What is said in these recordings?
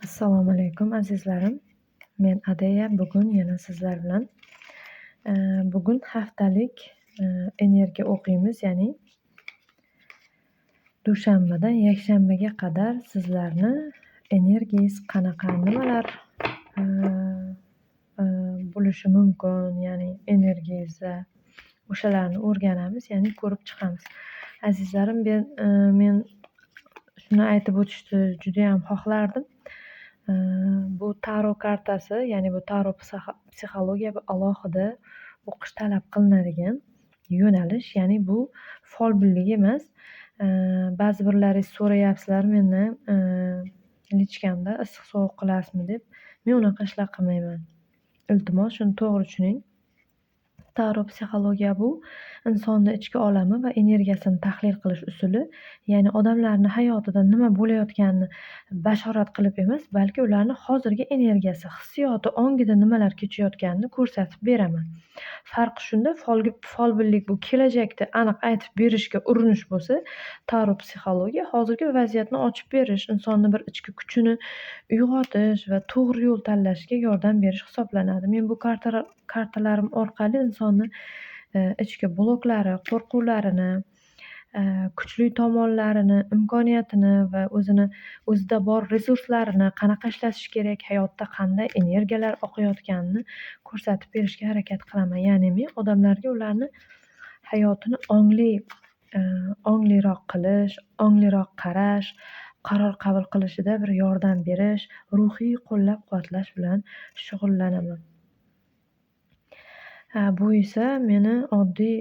Assalomu alaykum azizlarim. Men Adeya. Bugun yana sizlar bilan bugun haftalik energiya o'qiymiz, ya'ni dushanbadan yakshanbaga qadar sizlarni energiyangiz qanaqa, nimalar bo'lishi mumkin, ya'ni energiyangizda o'shalarni o'rganamiz, ya'ni ko'rib chiqamiz. Azizlarim, men shuni aytib o'tishni juda ham xohlardim. Bu taro kartasi, ya'ni bu taro psixologiya alohida o'qish talab qilinadigan yo'nalish, ya'ni bu folbinlik emas. Ba'zi birlaringiz so'rayapsizlar mendan lichkamda issiq sovuq qilasizmi deb. Men unaqa ishlar qilmayman. Iltimos shuni to'g'ri tushuning. Taro psixologiya bu insonni ichki olami va energiyasini tahlil qilish usuli, ya'ni odamlarni hayotida nima bo'layotganini bashorat qilib emas, balki ularni hozirgi energiyasi, hissiyoti, ongida nimalar kechayotganini ko'rsatib beraman. Farqi shunda, folbinlik bu kelajakda aniq aytib berishga urinish bo'lsa, taro psixologiya hozirgi vaziyatni ochib berish, insonni bir ichki kuchini uyg'otish va to'g'ri yo'l tanlashga yordam berish hisoblanadi. Men bu kartalarim orqali insonni ichki bloklari, qo'rquvlarini, kuchli tomonlarini, imkoniyatini va o'zida bor resurslarini qanaqa ishlatish kerak, hayotda qanday energiyalar oqayotganini ko'rsatib berishga harakat qilaman. Ya'ni men odamlarga ularni hayotini ongliroq qilish, ongliroq qarash, qaror qabul qilishida bir yordam berish, ruhiy qo'llab-quvvatlash bilan shug'ullanaman. Bu esa meni oddiy,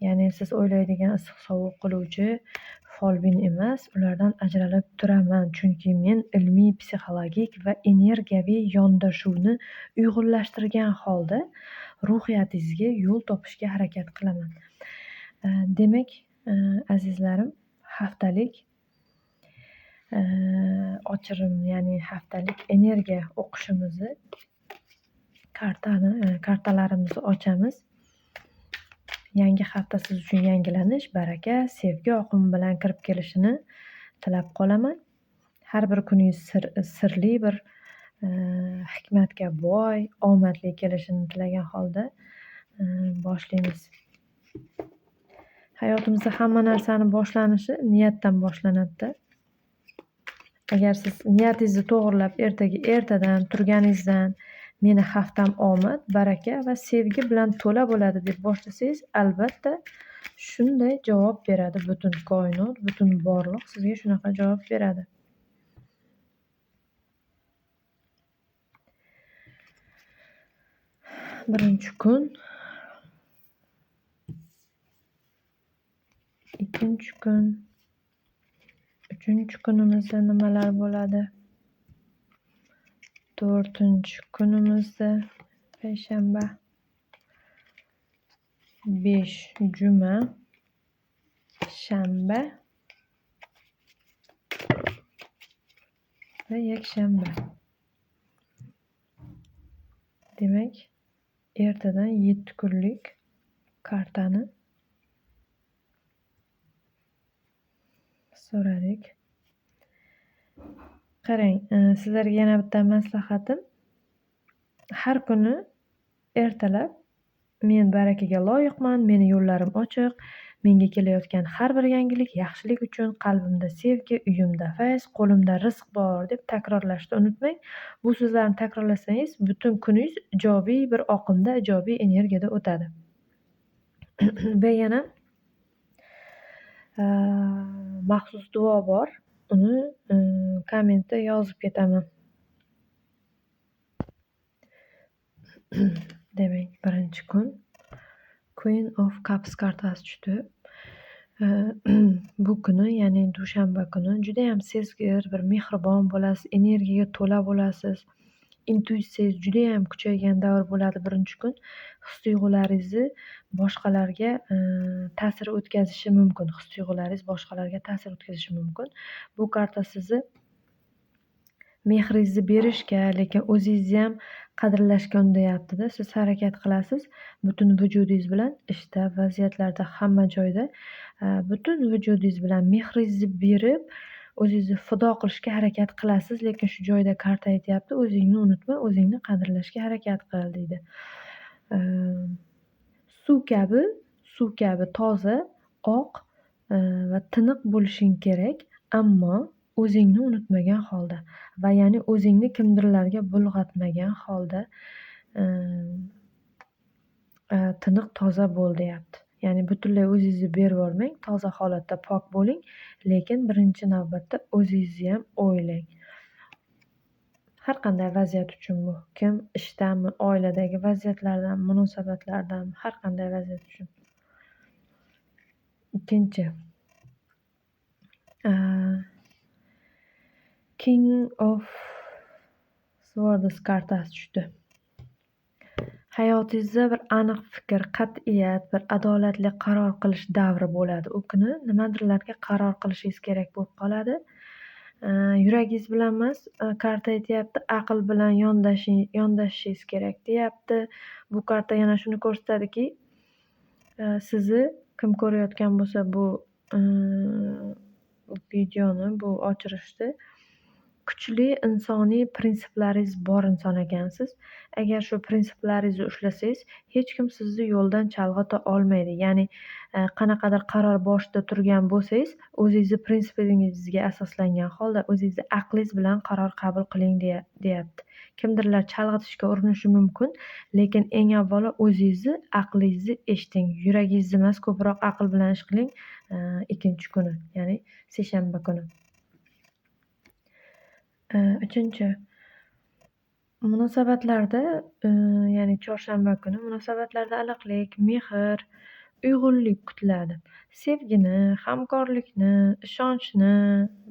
ya'ni siz o'ylaydigan issiq sovuq qiluvchi folbin emas, ulardan ajralib turaman, chunki men ilmiy, psixologik va energiyaviy yondashuvni uyg'unlashtirgan holda ruhiyatingizga yo'l topishga harakat qilaman. Demak, azizlarim, haftalik ochirim, ya'ni haftalik energiya o'qishimizni kartalarimizni ochamiz. Yangi hafta siz uchun yangilanish, baraka, sevgi oqimi bilan kirib kelishini tilab qolaman. Har bir kuningiz sirli bir hikmatga boy, omadli kelishini tilagan holda boshlaymiz. Hayotimizda hamma narsani boshlanishi niyatdan boshlanadi. Agar siz niyatingizni to'g'rilab ertadan turganingizdan meni haftam omad, baraka va sevgi bilan to'la bo'ladi deb boshlasangiz, albatta shunday javob beradi butun koinot, butun borliq sizga shunaqa javob beradi. Birinchi kun, ikkinchi kun, uchinchi kunimizda nimalar bo'ladi? To'rtinchi kunimizda payshanba, 5 juma, shanba va yakshanba. Demak, ertadan 7 kunlik kartani so'radik. Qarang, sizlarga yana bitta maslahatim. Har kuni ertalab men barakaga loyiqman, meni yo'llarim ochiq, menga kelayotgan har bir yangilik yaxshilik uchun, qalbimda sevgi, uyimda fayz, qo'limda rizq bor deb takrorlashni unutmang. Bu so'zlarni takrorlasangiz, butun kuningiz ijobiy bir oqimda, ijobiy energiyada o'tadi. Va yana maxsus duo bor. Uni kommentda yozib ketaman. Demak, birinchi kun Queen of Cups kartasi tushdi. Bu kuni, ya'ni dushanba kuni juda ham sezgir, bir mehribon bo'lasiz, energiyaga to'la bo'lasiz. Intuitsiyangiz juda ham kuchaygan davr bo'ladi birinchi kun. His-tuyg'ularingizni boshqalarga ta'sir o'tkazishi mumkin. His-tuyg'ularingiz boshqalarga ta'sir o'tkazishi mumkin. Bu karta sizni mehringizni berishga, lekin o'zingizni ham qadrlashga undayapti-da. Siz harakat qilasiz butun vujudingiz bilan, ishda, vaziyatlarda, hamma joyda butun vujudingiz bilan mehringizni berib, o'zingizni fido qilishga harakat qilasiz, lekin shu joyda karta aytyapti, o'zingni unutma, o'zingni qadrlashga harakat qil deydi. Suv kabi toza, oq va tiniq bo'lishing kerak, ammo o'zingni unutmagan holda va ya'ni o'zingni kimdirlarga bulg'atmagan holda tiniq toza bo'l deyapti. Ya'ni butunlay o'zingizni bervormang, toza holatda pok bo'ling, lekin birinchi navbatda o'zingizni ham o'ylang. Har qanday vaziyat uchun bu. Kim ishdami, oiladagi vaziyatlardan, munosabatlardan, har qanday vaziyat uchun. Ikkinchi, King of Swords kartasi tushdi. Hayotingizda bir aniq fikr, qat'iyat, bir adolatli qaror qilish davri bo'ladi. U kuni nimadirlarga qaror qilishingiz kerak bo'lib qoladi. Yuragingiz bilan emas, karta aytyapti, aql bilan yondashishingiz kerak deyapti. Bu karta yana shuni ko'rsatadiki, sizni kim ko'rayotgan bo'lsa bu videoni, bu ochirishni, kuchli insoniy prinsiplaringiz bor inson ekansiz. Agar shu prinsiplaringizni ushlasangiz, hech kim sizni yo'ldan chalg'ita olmaydi. Ya'ni qanaqadir qaror boshida turgan bo'lsangiz, o'zingizni prinsipingizga asoslangan holda o'zingizni aqlingiz bilan qaror qabul qiling deyapti. Kimdirlar chalg'itishga urinishi mumkin, lekin eng avvalo o'zingizni aqlingizni eshiting. Yuragingizni emas, ko'proq aql bilan ish qiling. Ikkinchi kuni, ya'ni seshanba kuni. Uchinchi, munosabatlarda, ya'ni chorshanba kuni munosabatlarda iliqlik, mehr, uyg'unlik kutiladi. Sevgini, hamkorlikni, ishonchni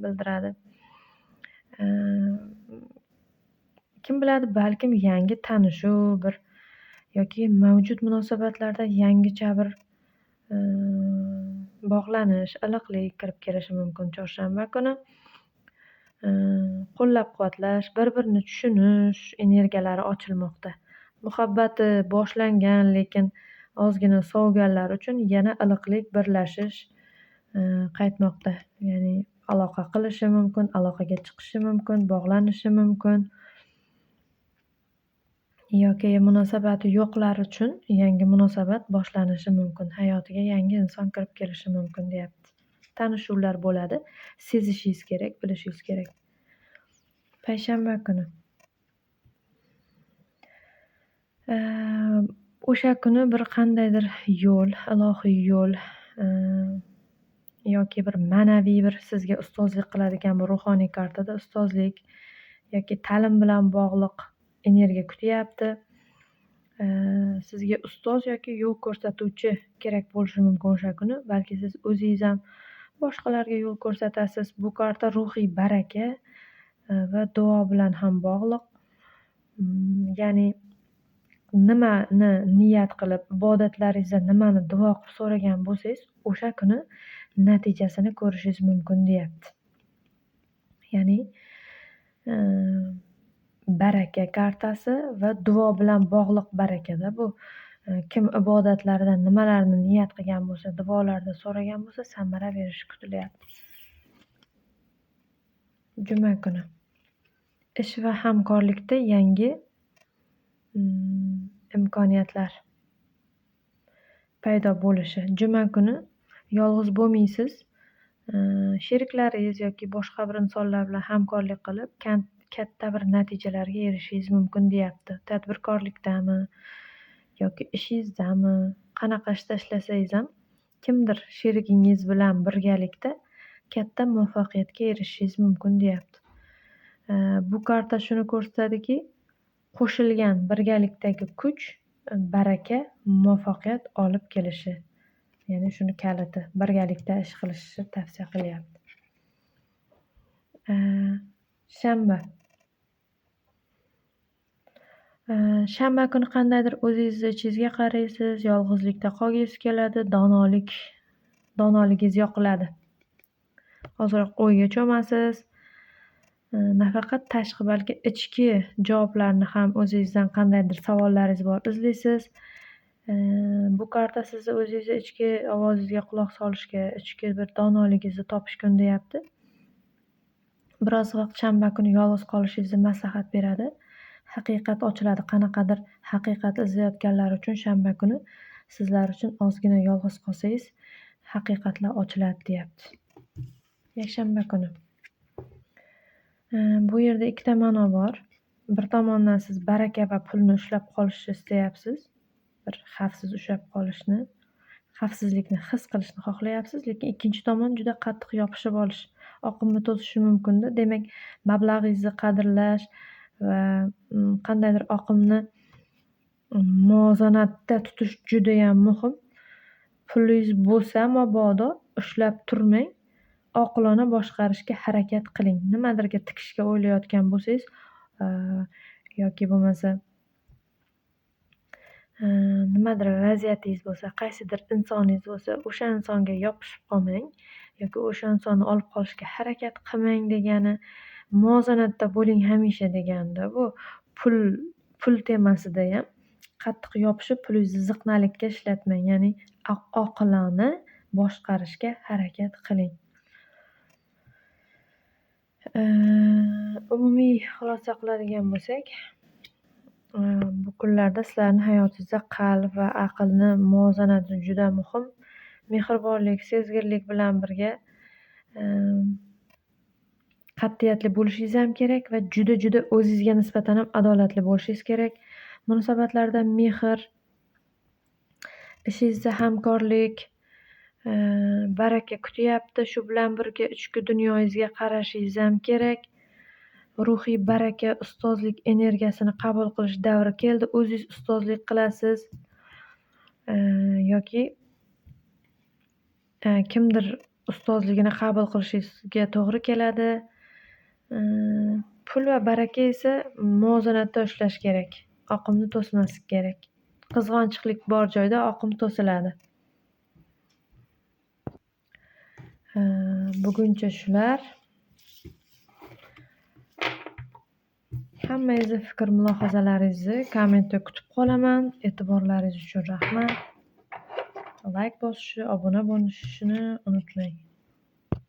bildiradi. Kim biladi, balkim yangi tanishuv yoki mavjud munosabatlarda yangicha bir bog'lanish, iliqlik kirib kelishi mumkin chorshanba kuni. Qo'llab-quvvatlash, bir-birini tushunish energiyalari ochilmoqda. Muhabbati boshlangan, lekin ozgina soviganlar uchun yana iliqlik, birlashish qaytmoqda. Ya'ni aloqa qilishi mumkin, aloqaga chiqishi mumkin, bog'lanishi mumkin. Yoki munosabati yo'qlar uchun yangi munosabat boshlanishi mumkin. Hayotiga yangi inson kirib kelishi mumkin deyapti. Tanishuvlar bo'ladi. Sezishingiz kerak, bilishingiz kerak. Payshanba kuni. O'sha kuni bir qandaydir yo'l, ilohiy yo'l yoki bir ma'naviy bir sizga ustozlik qiladigan bir ruhoniy kartada ustozlik yoki ta'lim bilan bog'liq energiya kutyapti. Sizga ustoz yoki yo'l ko'rsatuvchi kerak bo'lishi mumkin o'sha kuni. Balki siz o'zingiz ham boshqalarga yo'l ko'rsatasiz. Bu karta ruhiy baraka va duo bilan ham bog'liq. Ya'ni nimani niyat qilib, ibodatlaringizda nimani duo qilib so'ragan bo'lsangiz, o'sha kuni natijasini ko'rishingiz mumkin deyapti. Ya'ni baraka kartasi va duo bilan bog'liq barakada bu. Kim ibodatlarida nimalarni niyat qilgan bo'lsa, duolarda so'ragan bo'lsa, samara berishi kutilyapti. Juma kuni. Ish va hamkorlikda yangi imkoniyatlar paydo bo'lishi. Juma kuni yolg'iz bo'lmaysiz. Sheriklaringiz yoki boshqa bir insonlar bilan hamkorlik qilib, katta bir natijalarga erishishingiz mumkin deyapti. Tadbirkorlikdami yoki ishingizdami, qanaqa ishda ishlasangiz ham kimdir sherigingiz bilan birgalikda katta muvaffaqiyatga erishishingiz mumkin deyapti. Bu karta shuni ko'rsatadiki, qo'shilgan birgalikdagi kuch, baraka, muvaffaqiyat olib kelishi. Ya'ni shuni kaliti, birgalikda ish qilishni tavsiya qilyapti. Shanba. Shanba kuni qandaydir o'zingizni ichingizga qaraysiz, yolg'izlikda qolgingiz keladi, donoligingiz yoqiladi. Ozroq o'yga cho'masiz. Nafaqat tashqi, balki ichki javoblarni ham o'zingizdan qandaydir savollaringiz bor izlaysiz. Bu karta sizni o'zingizni ichki ovozingizga quloq solishga, ichki bir donoligingizni topishga undayapti. biroz vaqt shanba kuni yolg'iz qolishingizni maslahat beradi. Haqiqat ochiladi. Qanaqadir haqiqat izlayotganlar uchun shanba kuni sizlar uchun ozgina yolg'iz qolsangiz haqiqatlar ochiladi deyapti. Yakshanba kuni. Bu yerda ikkita ma'no bor. Bir tomondan siz baraka va pulni ushlab qolishni istayapsiz. Bir xavfsiz ushlab qolishni, xavfsizlikni his qilishni xohlayapsiz, lekin ikkinchi tomon juda qattiq yopishib olish oqimni to'sishi mumkin-da. Demak, mablag'ingizni qadrlash va qandaydir oqimni muvozanatda tutish judayam muhim. Pulingiz bo'lsa mabodo ushlab turmang, oqilona boshqarishga harakat qiling. Nimadirga tikishga o'ylayotgan bo'lsangiz yoki bo'lmasa nimadir vaziyatingiz bo'lsa, qaysidir insoningiz bo'lsa, o'sha insonga yopishib qolmang yoki o'sha insonni olib qolishga harakat qilmang degani, muvozanatda bo'ling hamisha deganda. Bu pul temasida ham qattiq yopishib pulingizni ziqnalikka ishlatmang, ya'ni oqilona boshqarishga harakat qiling. Umumiy xulosa qiladigan bo'lsak, bu kunlarda sizlarning hayotingizda qalb va aqlni muvozanati juda muhim. Mehribonlik, sezgirlik bilan birga qat'iyatli bo'lishingiz ham kerak va juda o'zingizga nisbatan ham adolatli bo'lishingiz kerak. Munosabatlarda mehr, ishingizda hamkorlik, baraka kutyapti. Shu bilan birga ichki dunyoyingizga qarashingiz ham kerak. Ruhiy baraka, ustozlik energiyasini qabul qilish davri keldi. O'zingiz ustozlik qilasiz yoki kimdir ustozligini qabul qilishingizga to'g'ri keladi. Pul va baraka esa muvozanatda ushlash kerak. Oqimni to'smaslik kerak. Qizg'anchiqlik bor joyda oqim to'siladi. Buguncha shular. Hammangizni fikr-mulohazalaringizni kommentda kutib qolaman. E'tiborlaringiz uchun rahmat. Like bosishni, obuna bo'lishni unutmang.